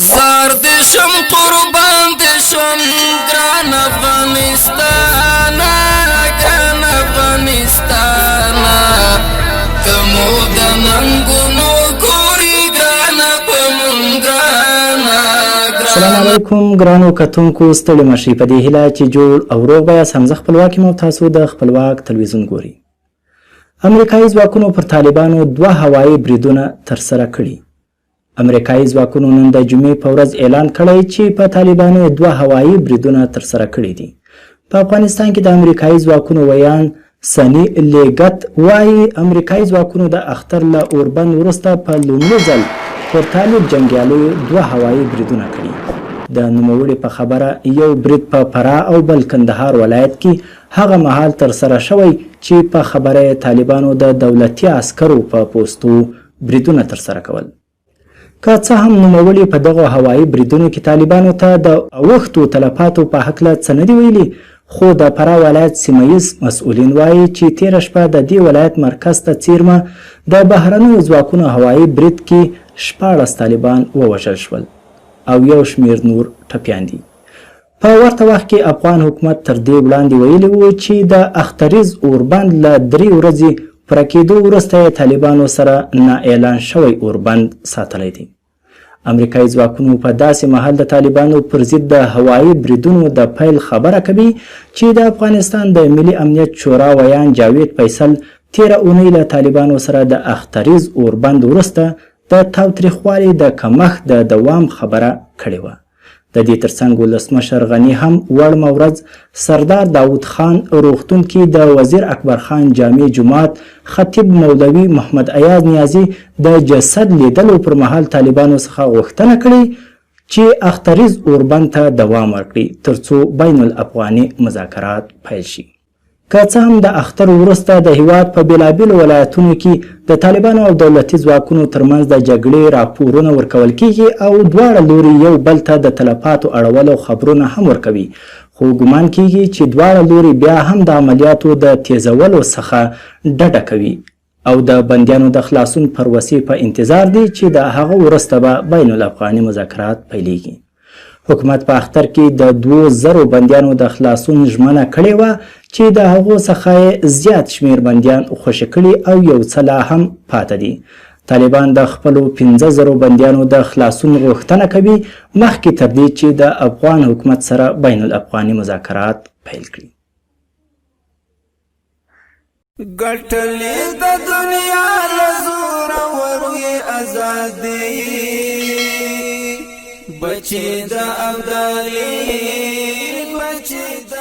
زار دې شم قربان دې شم ګران افغانستان ګران افغانستان کمو د ننګونو ګوري ګران په مونږ ګران. السلام علیکم ګرانو کتونکو، ستړي مشي په دې هیله چې جوړ او روغ بیاست. حمزه خپلواکي مو تاسو د خپلواک تلویزیون ګوري. امریکایي ځواکونو پر طالبانو 2 هوایي بریدونه ترسره کړي. امریکایي ځواکونو نن د جمعې په ورځ اعلان کړی چې په طالبانو 2 هوایي بریدونه ترسره کړي دي. په افغانستان کې د امریکایي ځواکونو ویان سني لیګت وایي امریکایي ځواکونو د اختر له اوربند وروسته په لومړي ځل پر طالب جنګیالیو 2 هوایي بریدونه کړي. د نوموړي په خبره یو برید په فراه او بل کندهار ولایت کې هغه مهال ترسره شوی چې په خبره طالبانو د دولتي عسکرو په پوستو بریدونه ترسره کول. که څه هم نوموړي په دغه هوایي بریدونو کې طالبانو ته د اوښتو تلفاتو په هکله څه نه دي ویلي، خو د فراه ولایت سیمه ییز مسؤلین وایي چې تېره شپه د دې ولایت مرکز ته څیرمه د بهرنیو ځواکونو هوایي برید کې 14 طالبان ووژل شول او یو شمیر نور ټپیان دي. په ورته وخت کې افغان حکومت تر دې وړاندې ویلي و چې د اختریز اوربند له 3 ورځې پوره کېدو وروسته طالبانو سره نا اعلان شوی اوربند ساتلی دی. امریکایي ځواکونو په داسې مهال د طالبانو پر ضد د هوایي بریدونو د پیل خبره کوي چې د افغانستان د ملي امنیت شورا ویان جاوید فیصل تېره اونۍ له طالبانو سره د اختریز اوربند وروسته د تاوتریخوالي د کمښت د دوام خبره کړې وه. د دې ترڅنګ ولسمشر غني هم وړمه ورځ سردار داود خان روغتون کې د وزیر اکبر خان جامع جماعت خطیب مولوي محمد ایاز نیازي د جسد لیدلو پر مهال طالبانو څخه غوښتنه کړې چې اختریز اوربند ته دوام ورکړي ترڅو بین الافغاني مذاکرات پیل شي. که څه هم د اختر وروسته د هیواد په بېلابېلو ولایتونو کې د طالبانو او دولتي ځواکونو ترمنځ د جګړې راپورونه ورکول کیږي او دواړه لوري یو بل ته د تلفاتو اړولو خبرونه هم ورکوي، خو ګمان کیږي چې دواړه لوري بیا هم د عملیاتو د تیزولو څخه ډډه کوي او د بندیانو د خلاصون پروسې په انتظار دي چې د هغه وروسته به بین الافغاني مذاکرات پیلیږي. حکومت په اختر کې د 2000 بندیانو د خلاصون ژمنه کړې وه چې د هغو څخه زیات شمیر بندیان خوشي کړي او یو څه لا هم پاته دي. طالبان د خپلو 15000 بندیانو د خلاصون غوښتنه کوي مخکې تر دې چې د افغان حکومت سره بین الافغاني مذاکرات پیل کړي. ګټلې د دنیا له زوره وروي ازادي بچې د ابدالي بچې د